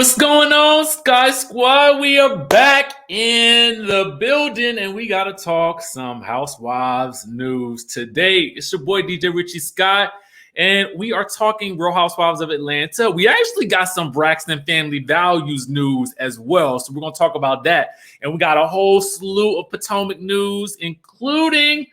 What's going on, Skye Squad? We are back in the building and we got to talk some Housewives news today. It's your boy, DJRichieSkye, and we are talking Real Housewives of Atlanta. We actually got some Braxton family values news as well, so we're going to talk about that. And we got a whole slew of Potomac news, including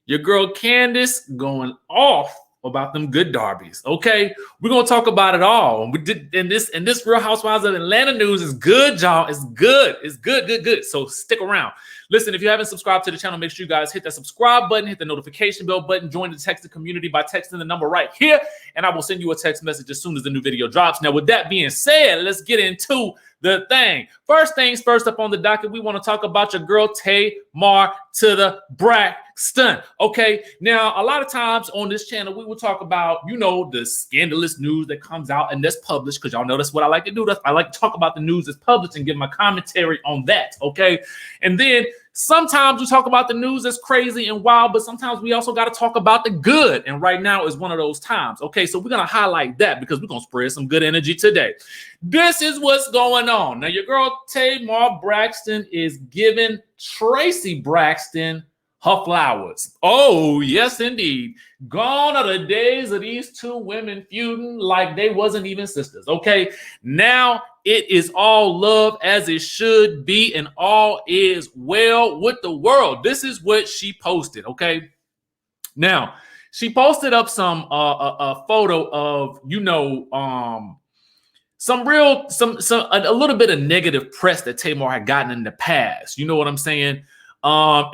your girl Candiace going off about them good Darbys. Okay, we're gonna talk about it all. And we did in this Real Housewives of Atlanta news is good, y'all. It's good. It's good. So stick around. Listen, if you haven't subscribed to the channel, make sure you guys hit that subscribe button, hit the notification bell button, join the texting community by texting the number right here, and I will send you a text message as soon as the new video drops. Now, with that being said, let's get into the thing. First things first, up on the docket, we want to talk about your girl Tamar to the Braxton. Okay, now a lot of times on this channel we will talk about, you know, the scandalous news that comes out and that's published, because y'all know that's what I like to do. I like to talk about the news that's published and give my commentary on that. Okay, and then sometimes we talk about the news that's crazy and wild, but sometimes we also got to talk about the good. And right now is one of those times. Okay, so we're going to highlight that because we're going to spread some good energy today. This is what's going on. Now, your girl Tamar Braxton is giving Tracy Braxton her flowers. Oh, yes, indeed. Gone are the days of these two women feuding like they wasn't even sisters. Okay, now it is all love as it should be, and all is well with the world. This is what she posted. Okay, now she posted up some a photo of, you know, a little bit of negative press that Tamar had gotten in the past. You know what I'm saying?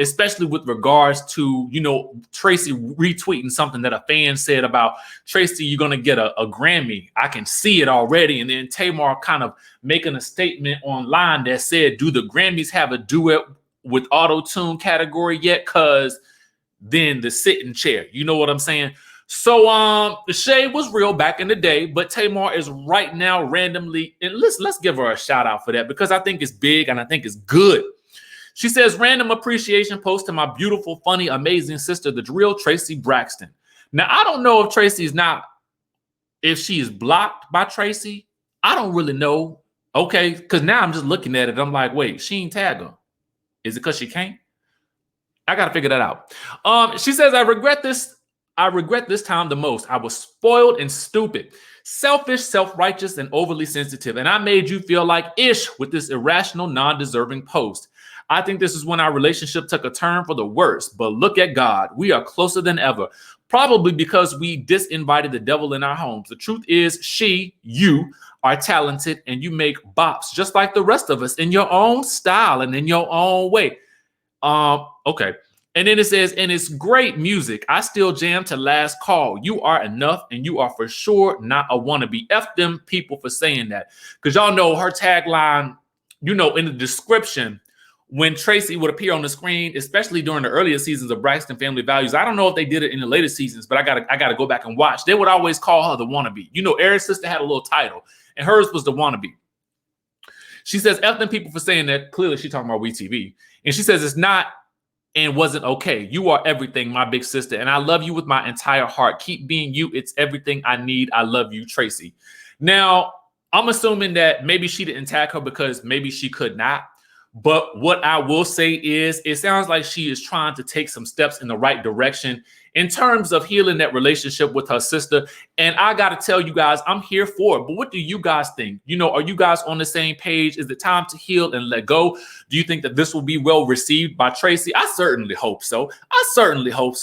Especially with regards to, you know, Tracy retweeting something that a fan said about Tracy, you're going to get a Grammy. I can see it already. And then Tamar kind of making a statement online that said, do the Grammys have a duet with auto-tune category yet? Because then the sitting chair, you know what I'm saying? So the shade was real back in the day, but Tamar is right now randomly, and let's give her a shout out for that, because I think it's big and I think it's good. She says, random appreciation post to my beautiful, funny, amazing sister, the real Tracy Braxton. Now, I don't know if she is blocked by Tracy. I don't really know. Okay, because now I'm just looking at it. I'm like, wait, she ain't tag her. Is it because she can't? I got to figure that out. She says, I regret this time the most. I was spoiled and stupid, selfish, self-righteous, and overly sensitive. And I made you feel like ish with this irrational, non-deserving post. I think this is when our relationship took a turn for the worse. But look at God. We are closer than ever. Probably because we disinvited the devil in our homes. The truth is, you are talented and you make bops just like the rest of us in your own style and in your own way. Okay. And then it says, and it's great music. I still jam to Last Call. You are enough, and you are for sure not a wannabe. F them people for saying that. Because y'all know her tagline, you know, in the description, when Tracy would appear on the screen, especially during the earlier seasons of Braxton Family Values. I don't know if they did it in the later seasons, but I gotta go back and watch. They would always call her the wannabe. You know, Eric's sister had a little title, and hers was the wannabe. She says, F them people for saying that. Clearly, she's talking about WeTV. And she says, it's not and wasn't okay. You are everything, my big sister, and I love you with my entire heart. Keep being you. It's everything I need. I love you, Tracy. Now, I'm assuming that maybe she didn't tag her because maybe she could not. But what I will say is, it sounds like she is trying to take some steps in the right direction in terms of healing that relationship with her sister. And I got to tell you guys, I'm here for it. But what do you guys think? You know, are you guys on the same page? Is it time to heal and let go? Do you think that this will be well received by Tracy? I certainly hope so.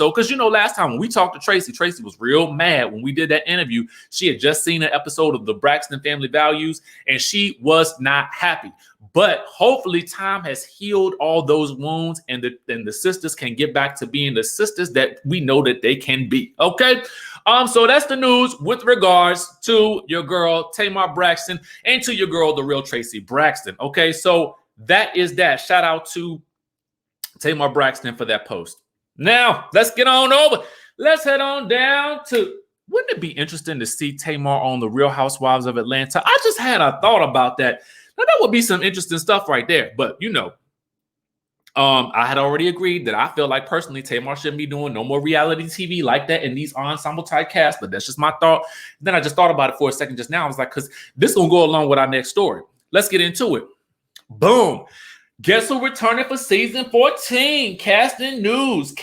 Because, you know, last time when we talked to Tracy, Tracy was real mad when we did that interview. She had just seen an episode of the Braxton Family Values, and she was not happy. But hopefully time has healed all those wounds, and the sisters can get back to being the sisters that we know that they can be. Okay. So that's the news with regards to your girl Tamar Braxton and to your girl, the real Tracy Braxton. Okay. So that is that. Shout out to Tamar Braxton for that post. Now let's get on over. Let's head on down to, wouldn't it be interesting to see Tamar on the Real Housewives of Atlanta? I just had a thought about that. Now, that would be some interesting stuff right there. But, you know, I had already agreed that I feel like personally Tamar shouldn't be doing no more reality TV like that in these ensemble type casts, but that's just my thought. Then I just thought about it for a second just now. I was like, because this is going to go along with our next story. Let's get into it. Boom. Guess who returning for season 14? Casting news.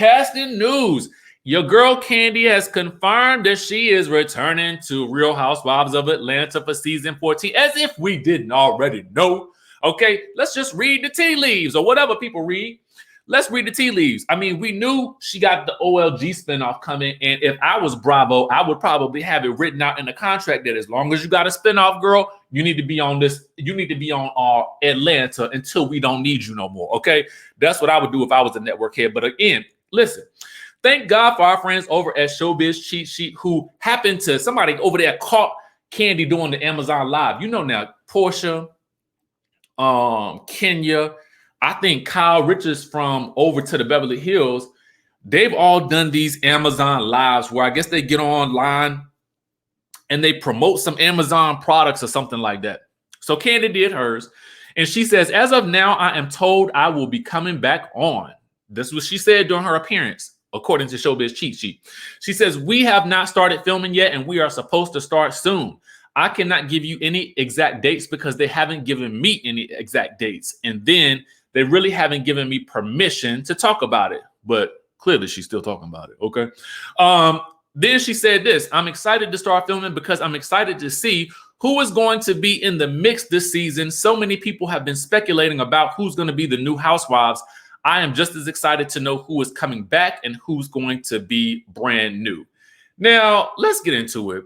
Your girl Candy has confirmed that she is returning to Real Housewives of Atlanta for season 14, as if we didn't already know. Okay, let's just read the tea leaves or whatever people read. Let's read the tea leaves. I mean, we knew she got the OLG spinoff coming, and if I was Bravo, I would probably have it written out in the contract that as long as you got a spinoff, girl, you need to be on this. You need to be on Atlanta until we don't need you no more. Okay, that's what I would do if I was a network head. But again, listen. Thank God for our friends over at Showbiz Cheat Sheet who happened to somebody over there caught Candy doing the Amazon Live. You know now, Portia. Kenya, I think Kyle Richards from over to the Beverly Hills, they've all done these Amazon Lives where I guess they get online and they promote some Amazon products or something like that. So Candy did hers. And she says, as of now, I am told I will be coming back on. This is what she said during her appearance, according to Showbiz Cheat Sheet. She says, we have not started filming yet and we are supposed to start soon. I cannot give you any exact dates because they haven't given me any exact dates. And then they really haven't given me permission to talk about it. But clearly she's still talking about it. Okay. Then she said this, I'm excited to start filming because I'm excited to see who is going to be in the mix this season. So many people have been speculating about who's going to be the new housewives. I am just as excited to know who is coming back and who's going to be brand new. Now, let's get into it.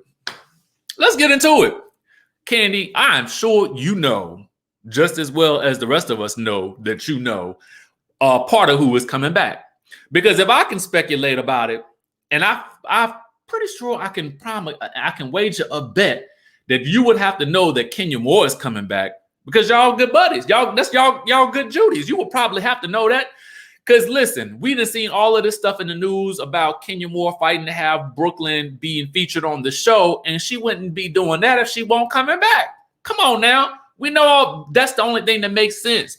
Candy, I'm sure you know just as well as the rest of us know that you know part of who is coming back. Because if I can speculate about it, and I'm pretty sure I can wager a bet that you would have to know that Kenya Moore is coming back because y'all good buddies. Y'all good Judies. You would probably have to know that. Because listen, we done seen all of this stuff in the news about Kenya Moore fighting to have Brooklyn being featured on the show, and she wouldn't be doing that if she won't coming back. Come on now. We know that's the only thing that makes sense.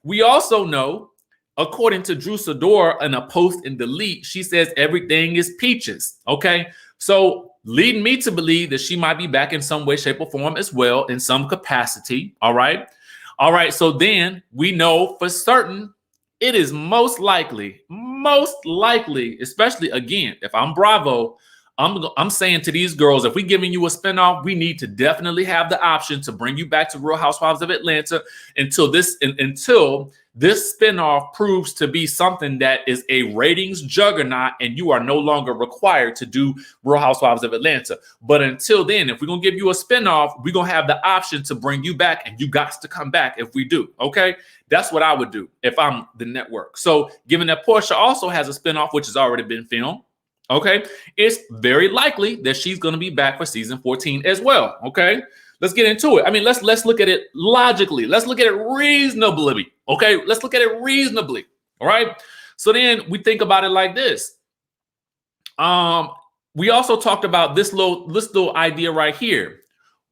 We also know, according to Drew Sidor in a post in Delete, she says everything is peaches. Okay, so leading me to believe that she might be back in some way, shape, or form as well, in some capacity. All right. So then we know for certain it is most likely, especially again, if I'm Bravo, I'm saying to these girls, if we're giving you a spinoff, we need to definitely have the option to bring you back to Real Housewives of Atlanta until this spinoff proves to be something that is a ratings juggernaut and you are no longer required to do Real Housewives of Atlanta. But until then, if we're going to give you a spinoff, we're going to have the option to bring you back and you got to come back if we do. Okay. That's what I would do if I'm the network. So given that Portia also has a spinoff, which has already been filmed, okay, it's very likely that she's going to be back for season 14 as well. Okay, let's get into it. I mean, let's look at it logically. Let's look at it reasonably. Okay, let's look at it reasonably. All right. So then we think about it like this. We also talked about this little idea right here.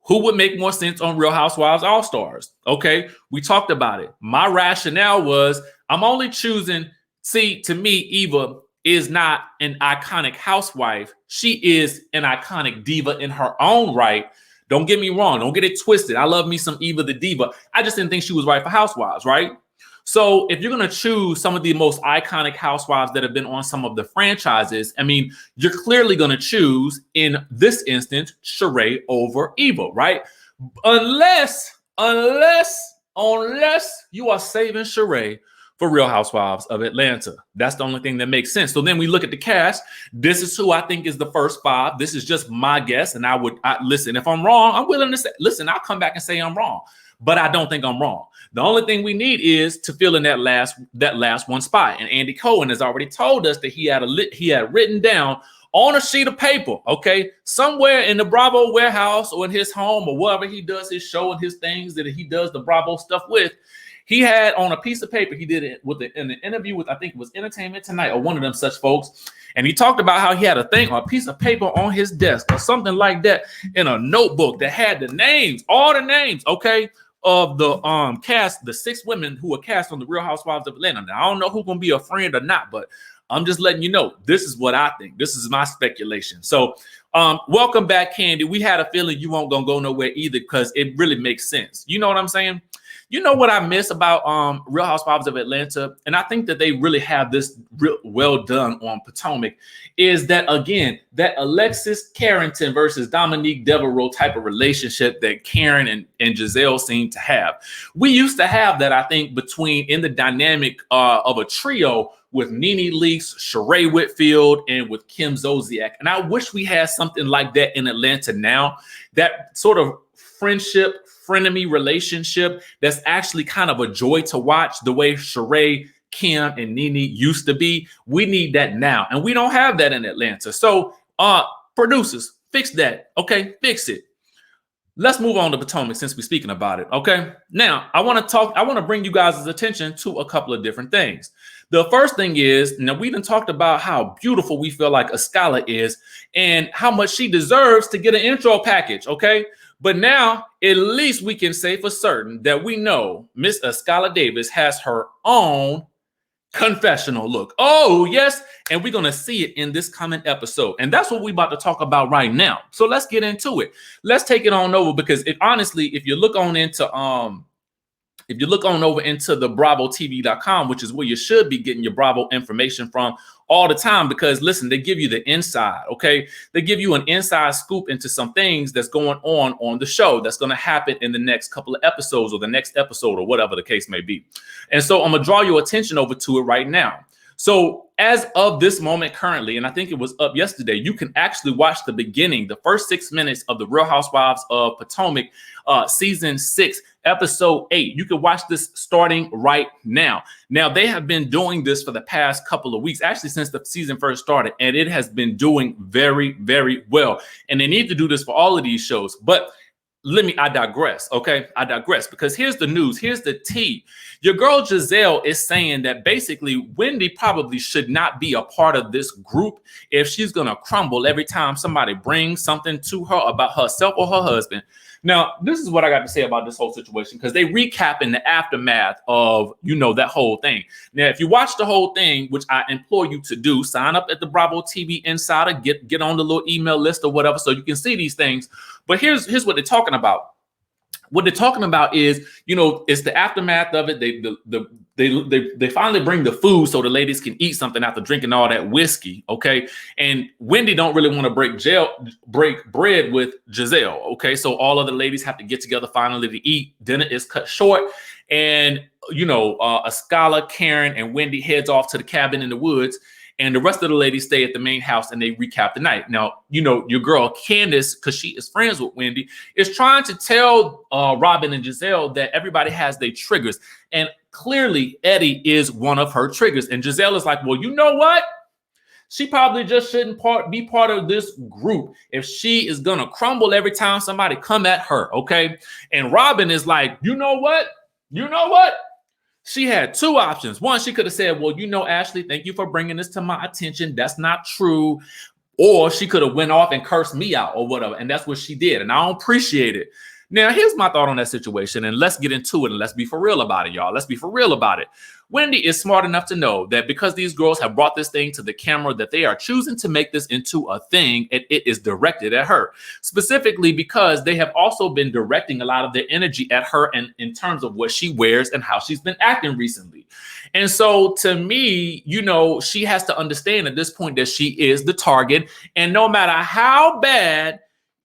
Who would make more sense on Real Housewives All-Stars? Okay, we talked about it. My rationale was I'm only choosing. See, to me, Eva is not an iconic housewife. She is an iconic diva in her own right. Don't get me wrong. Don't get it twisted. I love me some Eva the Diva. I just didn't think she was right for Housewives, right? So if you're going to choose some of the most iconic housewives that have been on some of the franchises, I mean, you're clearly going to choose, in this instance, Sheree over Eva, right? Unless you are saving Sheree for Real Housewives of Atlanta. That's the only thing that makes sense. So then we look at the cast. This is who I think is the first five. This is just my guess. And I listen, if I'm wrong, I'm willing to say, listen, I'll come back and say I'm wrong. But I don't think I'm wrong. The only thing we need is to fill in that last one spot. And Andy Cohen has already told us that he had written down on a sheet of paper, okay, somewhere in the Bravo warehouse or in his home or wherever he does his show and his things that he does the Bravo stuff with. He had on a piece of paper, he did it in an interview with, I think it was Entertainment Tonight or one of them such folks. And he talked about how he had a thing or a piece of paper on his desk or something like that in a notebook that had the names, all the names, okay, of the cast, the 6 women who are cast on the Real Housewives of Atlanta. Now, I don't know who's gonna be a friend or not, but I'm just letting you know, this is what I think. This is my speculation. So welcome back, Candy. We had a feeling you won't gonna go nowhere either, because it really makes sense. You know what I'm saying? You know what I miss about Real Housewives of Atlanta, and I think that they really have this real well done on Potomac, is that, again, that Alexis Carrington versus Dominique Devereaux type of relationship that Karen and Gizelle seem to have. We used to have that, I think, in the dynamic of a trio with Nene Leakes, Sheree Whitfield, and with Kim Zolciak. And I wish we had something like that in Atlanta now, that sort of friendship, frenemy relationship that's actually kind of a joy to watch, the way Sheree, Kim, and Nene used to be. We need that now, and we don't have that in Atlanta. So producers, fix that. Okay, fix it. Let's move on to Potomac, since we're speaking about it. Okay, now I want to bring you guys' attention to a couple of different things. The first thing is, now we done talked about how beautiful we feel like Askale is and how much she deserves to get an intro package. Okay, but now at least we can say for certain that we know Miss Askale Davis has her own confessional look. Oh, yes. And we're going to see it in this coming episode. And that's what we're about to talk about right now. So let's get into it. Let's take it on over, because honestly, if you look on over into the BravoTV.com, which is where you should be getting your Bravo information from all the time, because listen, they give you the inside, okay? They give you an inside scoop into some things that's going on the show that's going to happen in the next couple of episodes, or the next episode, or whatever the case may be. And so I'm going to draw your attention over to it right now. So as of this moment currently, and I think it was up yesterday, you can actually watch the beginning, the first 6 minutes of the Real Housewives of Potomac, season 6, episode 8. You can watch this starting right now. Now, they have been doing this for the past couple of weeks, actually since the season first started, and it has been doing very, very well. And they need to do this for all of these shows. But I digress, okay? I digress, because here's the news. Here's the tea. Your girl Gizelle is saying that basically Wendy probably should not be a part of this group if she's going to crumble every time somebody brings something to her about herself or her husband. Now, this is what I got to say about this whole situation, because they recap in the aftermath of, that whole thing. Now, if you watch the whole thing, which I implore you to do, sign up at the Bravo TV Insider, get on the little email list or whatever, so you can see these things. But here's what they're talking about. What they're talking about is, it's the aftermath of it. They finally bring the food so the ladies can eat something after drinking all that whiskey, okay? And Wendy don't really want to break bread with Gizelle, okay? So all of the ladies have to get together finally to eat. Dinner is cut short, and Askale, Karen, and Wendy heads off to the cabin in the woods. And the rest of the ladies stay at the main house and they recap the night. Now, your girl Candiace, because she is friends with Wendy, is trying to tell Robin and Gizelle that everybody has their triggers. And clearly Eddie is one of her triggers. And Gizelle is like, well, you know what? She probably just shouldn't be part of this group if she is going to crumble every time somebody come at her, okay? And Robin is like, you know what? She had 2 options. One, she could have said, well, Ashley, thank you for bringing this to my attention. That's not true. Or she could have went off and cursed me out or whatever. And that's what she did. And I don't appreciate it. Now, here's my thought on that situation. And let's get into it. And let's be for real about it, y'all. Let's be for real about it. Wendy is smart enough to know that because these girls have brought this thing to the camera, that they are choosing to make this into a thing, and it is directed at her. Specifically because they have also been directing a lot of their energy at her and in terms of what she wears and how she's been acting recently. And so to me, she has to understand at this point that she is the target. And no matter how bad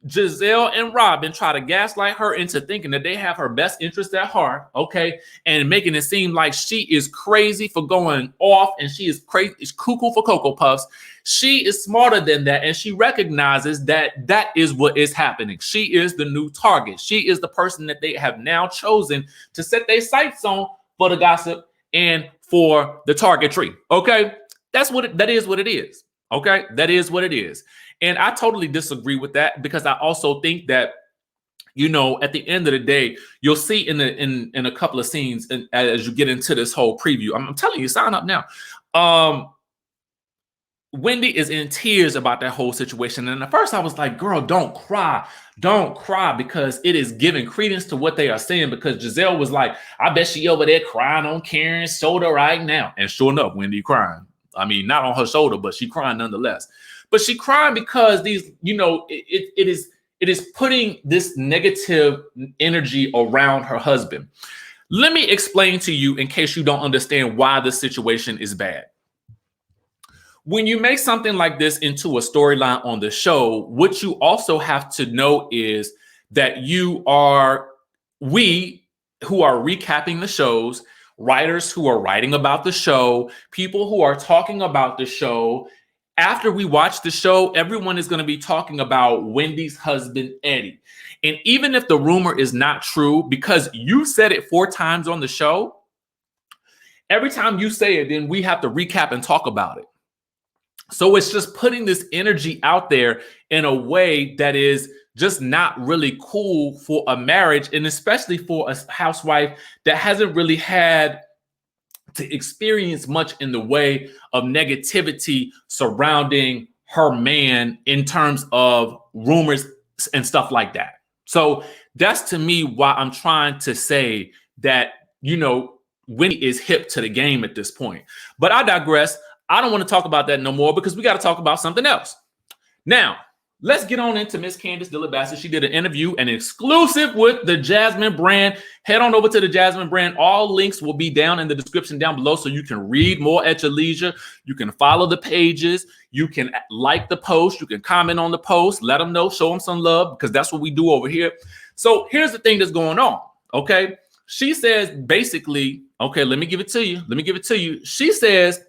Gizelle and Robin try to gaslight her into thinking that they have her best interest at heart, okay, and making it seem like she is crazy for going off and she is crazy, is cuckoo for Cocoa Puffs. She is smarter than that, and she recognizes that that is what is happening. She is the new target. She is the person that they have now chosen to set their sights on for the gossip and for the targetry. Okay, that is what it is. Okay, that is what it is. And I totally disagree with that, because I also think that, at the end of the day, you'll see in a couple of scenes as you get into this whole preview. I'm telling you, sign up now. Wendy is in tears about that whole situation. And at first I was like, girl, don't cry, because it is giving credence to what they are saying. Because Gizelle was like, I bet she over there crying on Karen's shoulder right now. And sure enough, Wendy crying. I mean, not on her shoulder, but she crying nonetheless. But she crying because these, it is putting this negative energy around her husband. Let me explain to you in case you don't understand why this situation is bad. When you make something like this into a storyline on the show, what you also have to know is that we who are recapping the shows, writers who are writing about the show, people who are talking about the show, after we watch the show, everyone is going to be talking about Wendy's husband, Eddie. And even if the rumor is not true, because you said it 4 times on the show, every time you say it, then we have to recap and talk about it. So it's just putting this energy out there in a way that is just not really cool for a marriage, and especially for a housewife that hasn't really had to experience much in the way of negativity surrounding her man in terms of rumors and stuff like that. So that's to me why I'm trying to say that, Wendy is hip to the game at this point. But I digress. I don't want to talk about that no more because we got to talk about something else. Now, let's get on into Miss Candiace Dillon-Bassett. She did an interview, an exclusive with the Jasmine brand. Head on over to the Jasmine brand. All links will be down in the description down below so you can read more at your leisure. You can follow the pages. You can like the post. You can comment on the post. Let them know. Show them some love because that's what we do over here. So here's the thing that's going on, okay? She says basically, okay, let me give it to you. She says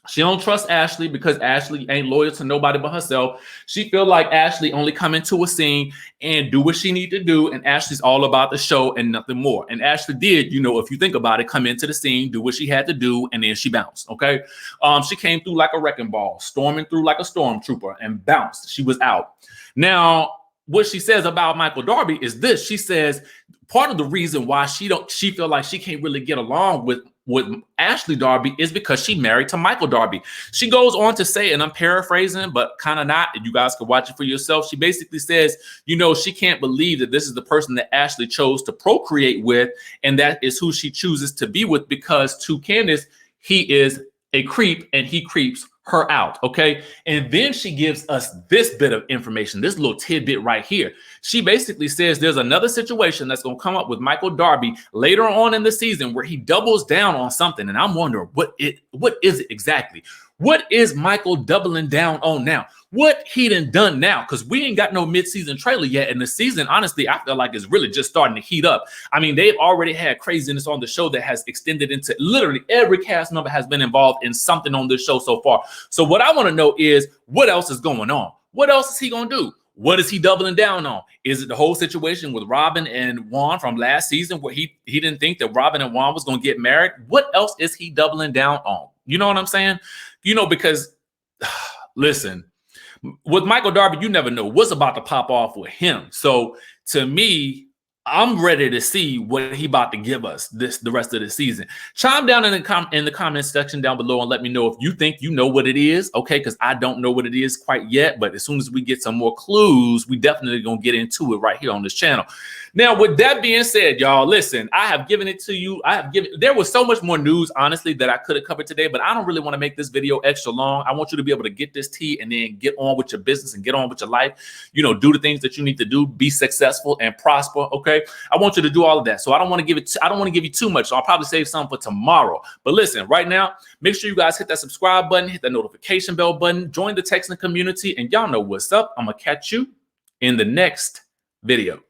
she don't trust Ashley because Ashley ain't loyal to nobody but herself. She feel like Ashley only come into a scene and do what she need to do, and Ashley's all about the show and nothing more. And Ashley did, if you think about it, come into the scene, do what she had to do, and then she bounced, okay? She came through like a wrecking ball, storming through like a stormtrooper, and bounced. She was out. Now, what she says about Michael Darby is this. She says part of the reason why she feel like she can't really get along with Ashley Darby is because she married to Michael Darby. She goes on to say, and I'm paraphrasing, but kind of not, and you guys can watch it for yourself. She basically says, she can't believe that this is the person that Ashley chose to procreate with, and that is who she chooses to be with, because to Candiace, he is a creep and he creeps her out, okay? And then she gives us this bit of information, this little tidbit right here. She basically says there's another situation that's going to come up with Michael Darby later on in the season where he doubles down on something. And I'm wondering what is it exactly? What is Michael doubling down on now? What he done now? Because we ain't got no mid-season trailer yet. And the season, honestly, I feel like is really just starting to heat up. I mean, they've already had craziness on the show that has extended into literally every cast member has been involved in something on this show so far. So what I want to know is what else is going on? What else is he going to do? What is he doubling down on? Is it the whole situation with Robin and Juan from last season where he didn't think that Robin and Juan was going to get married? What else is he doubling down on? You know what I'm saying? Because listen, with Michael Darby, you never know what's about to pop off with him. So to me, I'm ready to see what he about to give us the rest of the season. Chime down in the comment section down below and let me know if you think you know what it is, okay? Because I don't know what it is quite yet, but as soon as we get some more clues, we definitely gonna get into it right here on this channel. Now, with that being said, y'all, listen, I have given it to you. There was so much more news, honestly, that I could have covered today, but I don't really want to make this video extra long. I want you to be able to get this tea and then get on with your business and get on with your life. Do the things that you need to do, be successful and prosper, okay? I want you to do all of that. So I don't want to give you too much. So I'll probably save some for tomorrow. But listen, right now, make sure you guys hit that subscribe button, hit that notification bell button, join the texting community, and y'all know what's up. I'm going to catch you in the next video.